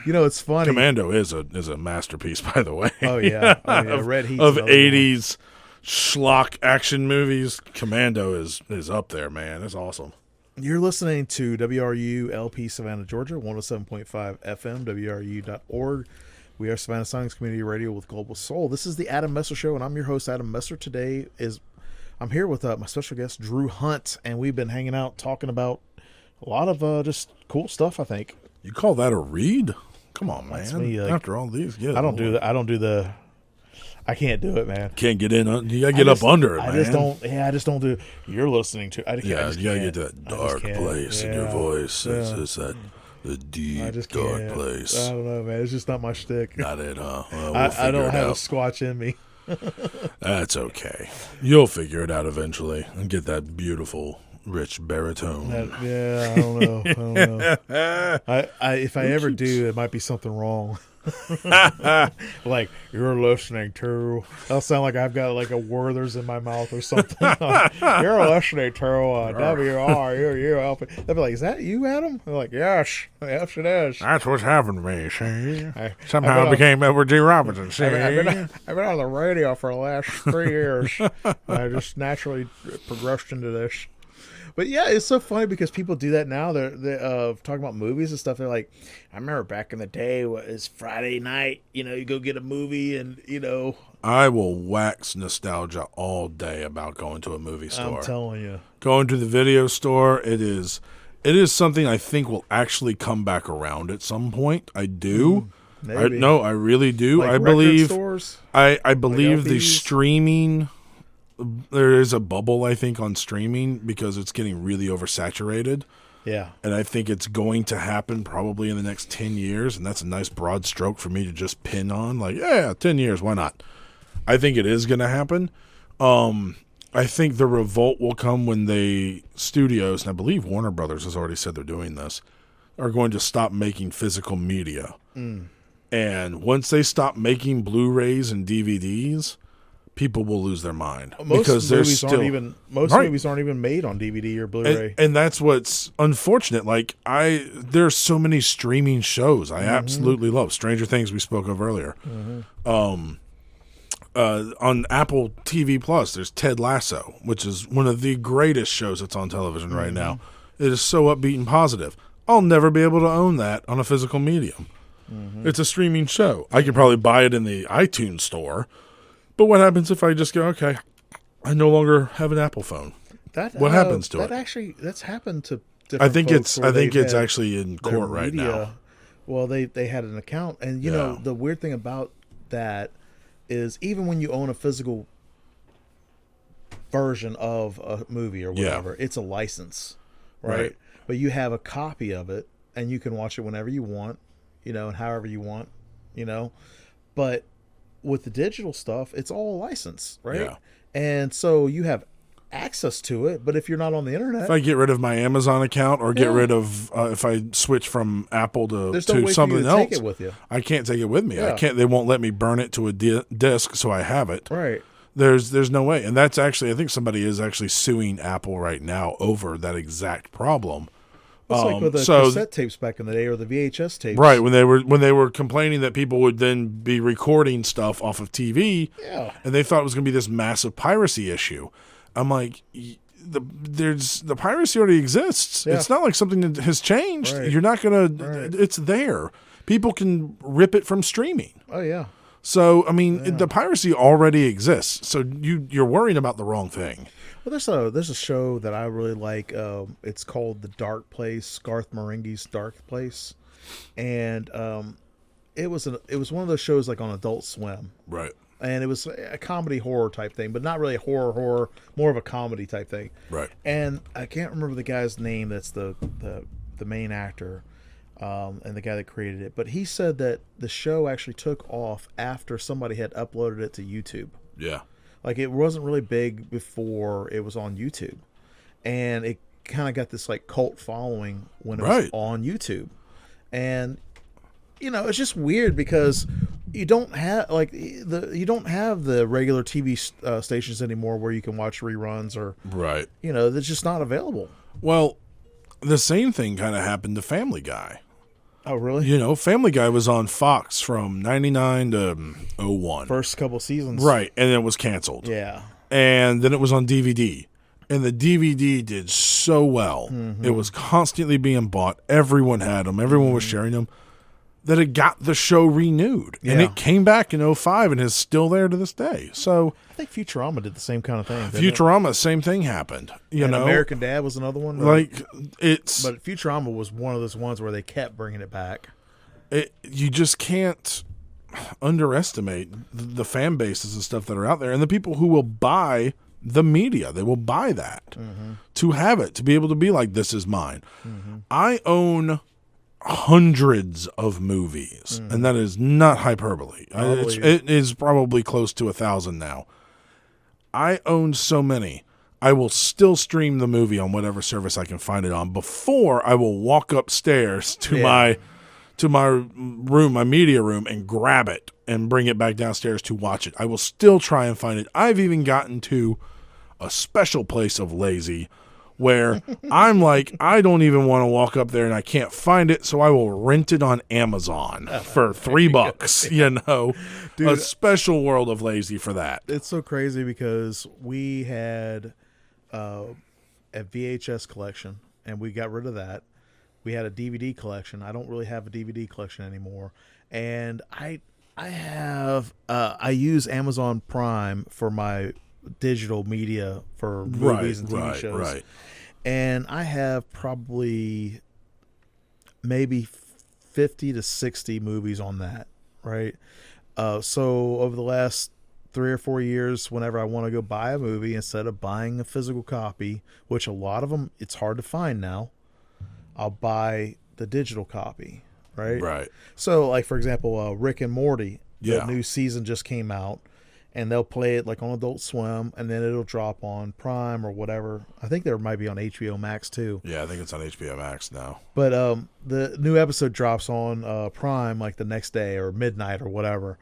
It's funny. Commando is a masterpiece, by the way. Oh yeah, Red Heat's of another one. 80s schlock action movies. Commando is up there, man. It's awesome. You're listening to WRU LP Savannah, Georgia, 107.5 FM, WRU.org. We are Savannah Science Community Radio with Global Soul. This is the Adam Messer Show, and I'm your host, Adam Messer. Today I'm here with my special guest, Drew Hunt, and we've been hanging out talking about a lot of just cool stuff, I think. You call that a read? Come on, man. That's me, After all these, I don't do that. I can't do it, man. Can't get in. You gotta get up under it, man. I just don't do. You're listening to. I you gotta get that dark can't. place in your voice. It's that the deep dark place. I don't know, man. It's just not my shtick. Not it, huh? Well, I don't have a out. squatch in me. That's okay. You'll figure it out eventually and get that beautiful, rich baritone. I don't know. If I ever do, it might be something wrong. Like you're listening to. That'll sound like I've got like a Werther's in my mouth or something. You're listening to WRUU. They'll be like, "Is that you, Adam?" They're like, "Yes, it is." That's what's happened to me. See, I've somehow I became Edward G. Robinson. See, I've been on the radio for the last 3 years. I just naturally progressed into this. But yeah, it's so funny because people do that now. They're talking about movies and stuff. They're like, I remember back in the day, it's Friday night. You go get a movie, and I will wax nostalgia all day about going to a movie store. I'm telling you, going to the video store, it is something I think will actually come back around at some point. I do. maybe. I really do. Like I record believe. stores? I believe the LPs? streaming. There is a bubble, I think, on streaming because it's getting really oversaturated. Yeah. And I think it's going to happen probably in the next 10 years. And that's a nice broad stroke for me to just pin on. Like, 10 years, why not? I think it is going to happen. I think the revolt will come when studios, and I believe Warner Brothers has already said they're doing this, are going to stop making physical media. And once they stop making Blu-rays and DVDs, people will lose their mind. Most because movies still, movies aren't even made on DVD or Blu-ray. and that's what's unfortunate. Like there's so many streaming shows I absolutely love. Stranger Things we spoke of earlier. On Apple TV Plus, there's Ted Lasso, which is one of the greatest shows that's on television right now. It is so upbeat and positive. I'll never be able to own that on a physical medium. It's a streaming show. I could probably buy it in the iTunes store. But what happens if I just go, okay, I no longer have an Apple phone? What happens to it? That's happened to different I think folks where it's they've had actually in their court right media. now. Well, they had an account, and the weird thing about that is even when you own a physical version of a movie or whatever, it's a license, right? But you have a copy of it, and you can watch it whenever you want, and however you want, But with the digital stuff, it's all a license, right? Yeah. And so you have access to it, but if you're not on the internet, If I get rid of my Amazon account or get Yeah. rid of if I switch from Apple to there's no way for something you to else, take it with you. I can't take it with me. I Yeah. can't. They won't let me burn it to a disc, so I have it. Right. There's no way, and that's actually I think somebody is actually suing Apple right now over that exact problem. It's like with the so- cassette tapes back in the day or the VHS tapes. Right, when they were complaining that people would then be recording stuff off of TV, Yeah. and they thought it was going to be this massive piracy issue. I'm like, the piracy already exists. Yeah. It's not like something that has changed. Right. You're not going Right. to. It's there. People can rip it from streaming. Oh yeah. So I mean, the piracy already exists. So you're worrying about the wrong thing. Well, there's a show that I really like. It's called The Dark Place, Garth Marenghi's Dark Place, and it was one of those shows like on Adult Swim, Right. and it was a comedy horror type thing, but not really horror, more of a comedy type thing. Right. And I can't remember the guy's name. That's the main actor, and the guy that created it. But he said that the show actually took off after somebody had uploaded it to YouTube. Yeah. Like it wasn't really big before it was on YouTube, and it kind of got this like cult following when it was Right. on YouTube, and it's just weird because you don't have you don't have the regular TV stations anymore where you can watch reruns or Right. they're just not available. Well, the same thing kind of happened to Family Guy. Oh, really? Family Guy was on Fox from 99 to 01. First couple seasons, Right, and then it was canceled. Yeah, And then it was on DVD. And the DVD did so well. It was constantly being bought. Everyone had them. Everyone was sharing them. That it got the show renewed. And Yeah. it came back in 05 and is still there to this day. So I think Futurama did the same kind of thing. didn't it? Futurama, same thing happened. You And know, American Dad was another one. like it's But Futurama was one of those ones where they kept bringing it back. you just can't underestimate the fan bases and stuff that are out there and the people who will buy the media. They will buy that to have it, to be able to be like, this is mine. I own hundreds of movies, and that is not hyperbole. It is probably close to 1,000 now. I own so many. I will still stream the movie on whatever service I can find it on before I will walk upstairs to my room, my media room, and grab it and bring it back downstairs to watch it. I will still try and find it. I've even gotten to a special place of lazy where I'm like, I don't even want to walk up there and I can't find it, so I will rent it on Amazon for $3, Dude, a special world of lazy for that. It's so crazy because we had a VHS collection and we got rid of that. We had a DVD collection. I don't really have a DVD collection anymore. And I use Amazon Prime for my digital media for movies and TV shows. Right. And I have probably maybe 50 to 60 movies on that, right? So over the last 3 or 4 years, whenever I want to go buy a movie, instead of buying a physical copy, which a lot of them, it's hard to find now, I'll buy the digital copy, right? Right. So, like, for example, Rick and Morty, Yeah. the new season just came out, and they'll play it like on Adult Swim, and then it'll drop on Prime or whatever. I think there might be on HBO Max too. Yeah, I think it's on HBO Max now. But the new episode drops on Prime like the next day or midnight or whatever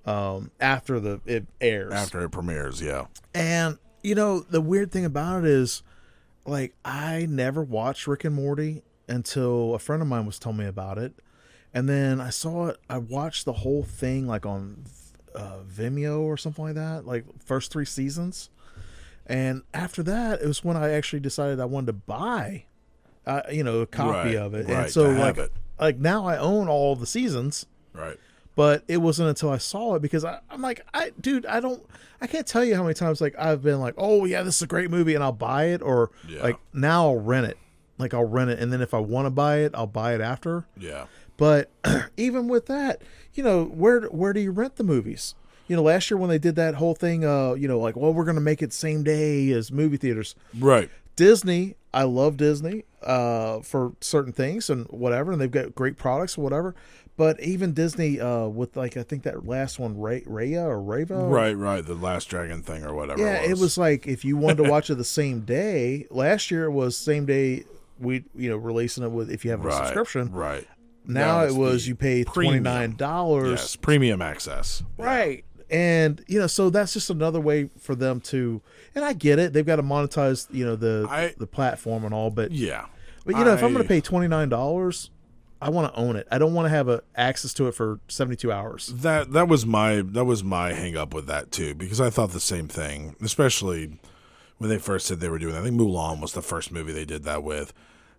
after it airs. After it premieres, yeah. And the weird thing about it is, like, I never watched Rick and Morty until a friend of mine was telling me about it, and then I saw it. I watched the whole thing like on Vimeo or something like that, like first 3 seasons. And after that, it was when I actually decided I wanted to buy, a copy of it. Right, And so, to have it. like now I own all the seasons. Right. But it wasn't until I saw it because I'm like, I can't tell you how many times like I've been like, oh yeah, this is a great movie, and I'll buy it, or like now I'll rent it. Like I'll rent it, and then if I want to buy it, I'll buy it after. Yeah. But even with that, where do you rent the movies? Last year when they did that whole thing, like, well, we're going to make it same day as movie theaters. Right. Disney, I love Disney for certain things and whatever, and they've got great products or whatever. But even Disney, with like I think that last one, Raya or Rava, Right, the Last Dragon thing or whatever. Yeah, it was like if you wanted to watch it the same day. Last year it was same day. We releasing it with if you have a subscription. Right. Now it was you pay $29. Yes, premium access. Right. And so that's just another way for them to. And I get it; they've got to monetize, the platform and all. But yeah, if I'm going to pay $29. I want to own it. I don't want to have access to it for 72 hours. That was my hang up with that too, because I thought the same thing, especially when they first said they were doing that. I think Mulan was the first movie they did that with.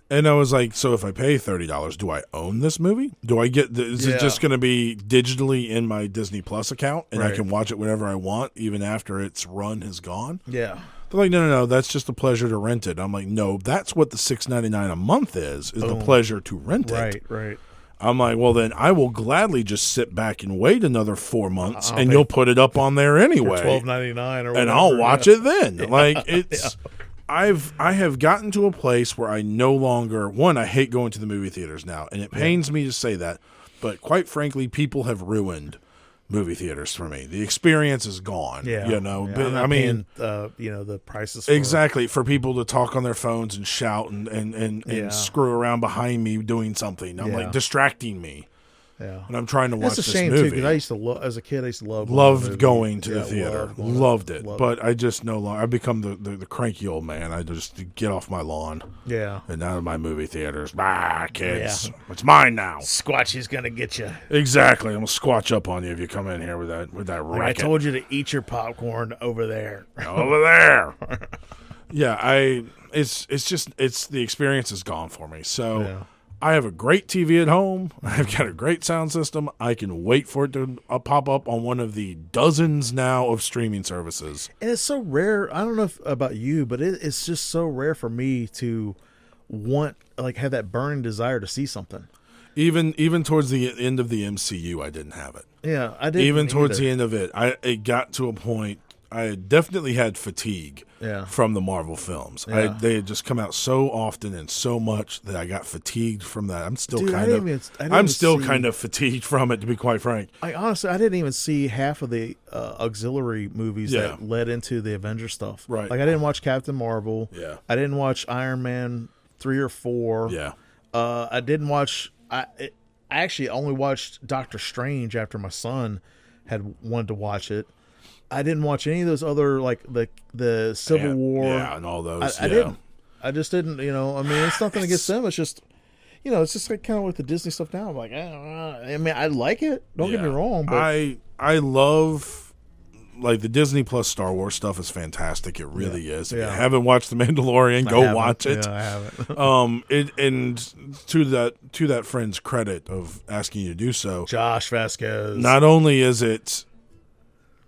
And I was like, so if I pay $30, do I own this movie? Do I get is it just going to be digitally in my Disney Plus account and I can watch it whenever I want even after its run has gone? Yeah. They're like, no, that's just a pleasure to rent it. I'm like, no, that's what the $6.99 a month is the pleasure to rent it. Right. I'm like, well, then I will gladly just sit back and wait another 4 months, and you'll put it up on there anyway, $12.99 or whatever, and I'll watch it then. Like it's, I have gotten to a place where I no longer I hate going to the movie theaters now, and it pains me to say that, but quite frankly, people have ruined movie theaters for me. The experience is gone. Yeah, But I mean, the prices exactly for people to talk on their phones and shout and screw around behind me doing something. I'm like distracting me. Yeah, and I'm trying to watch this movie. That's a shame too, because I used to as a kid, I used to loved going to the theater, loved it. Loved but I just no longer. I've become the cranky old man. I just get off my lawn. Yeah, and out of my movie theaters. Kids, it's mine now. Squatchy's gonna get you. Exactly, I'm gonna squatch up on you if you come in here with that racket. I told you to eat your popcorn over there. Over there. Yeah, it's the experience is gone for me. So. Yeah. I have a great TV at home. I've got a great sound system. I can wait for it to pop up on one of the dozens now of streaming services. And it's so rare. I don't know about you, but it's just so rare for me to have that burning desire to see something. Even towards the end of the MCU, I didn't have it. Yeah, I didn't. Even towards the end of it, it got to a point. I definitely had fatigue from the Marvel films. Yeah. They had just come out so often and so much that I got fatigued from that. I'm still kind of fatigued from it, to be quite frank. I didn't even see half of the auxiliary movies that led into the Avengers stuff. Right. Like I didn't watch Captain Marvel. Yeah. I didn't watch Iron Man 3 or 4. Yeah. I didn't watch. I actually only watched Doctor Strange after my son had wanted to watch it. I didn't watch any of those other like the Civil War. Yeah, and all those. I didn't. I just didn't. I mean, it's nothing against them. It's just, it's just like kind of with the Disney stuff now. I'm like, I mean, I like it. Don't get me wrong, but I love like the Disney Plus Star Wars stuff is fantastic. It really is. If you haven't watched The Mandalorian, go watch it. Yeah, I haven't. And to that friend's credit of asking you to do so, Josh Vasquez. Not only is it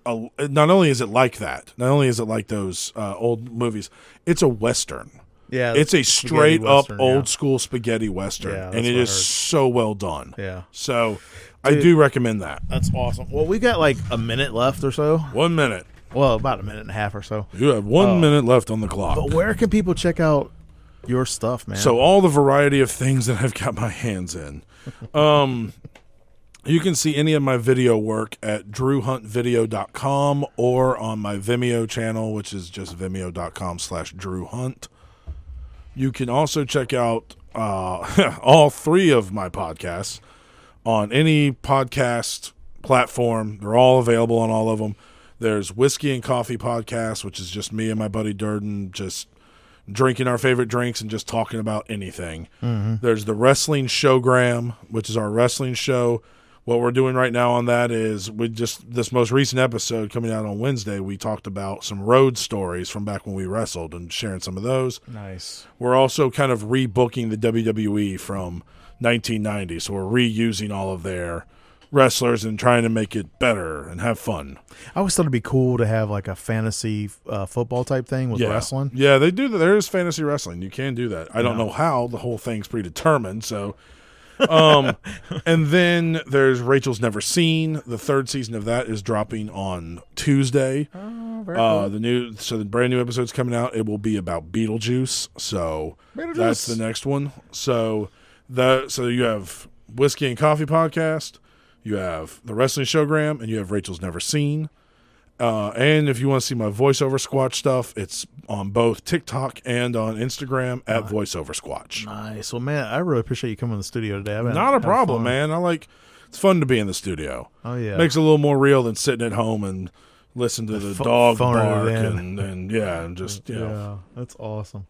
like that, not only is it like those old movies, it's a Western. Yeah, it's a straight up old school spaghetti Western, and it is so well done. Yeah, so I do recommend that. That's awesome. Well, we got like a minute left or so. 1 minute. Well, about a minute and a half or so. You have 1 minute left on the clock. But where can people check out your stuff, man? So all the variety of things that I've got my hands in. You can see any of my video work at drewhuntvideo.com or on my Vimeo channel, which is just vimeo.com/drewhunt. You can also check out all 3 of my podcasts on any podcast platform. They're all available on all of them. There's Whiskey and Coffee Podcast, which is just me and my buddy Durden just drinking our favorite drinks and just talking about anything. Mm-hmm. There's the Wrestling Showgram, which is our wrestling show. What we're doing right now on that is this most recent episode coming out on Wednesday, we talked about some road stories from back when we wrestled and sharing some of those. Nice. We're also kind of rebooking the WWE from 1990, so we're reusing all of their wrestlers and trying to make it better and have fun. I always thought it'd be cool to have like a fantasy football type thing with wrestling. Yeah, they do that. There is fantasy wrestling. You can do that. I don't know how. The whole thing's predetermined, so... and then there's Rachel's Never Seen. The 3rd season of that is dropping on Tuesday. Oh, very cool. The brand new episode's coming out. It will be about Beetlejuice. So that's the next one. So you have Whiskey and Coffee Podcast. You have the Wrestling Showgram, and you have Rachel's Never Seen. And if you want to see my voiceover Squatch stuff, it's on both TikTok and on Instagram at voiceover Squatch. Nice. Well, man, I really appreciate you coming to the studio today. Not a problem, man. It's fun to be in the studio. Oh, yeah. Makes it a little more real than sitting at home and listen to the dog phoning bark it in. and just, you know. Yeah, that's awesome.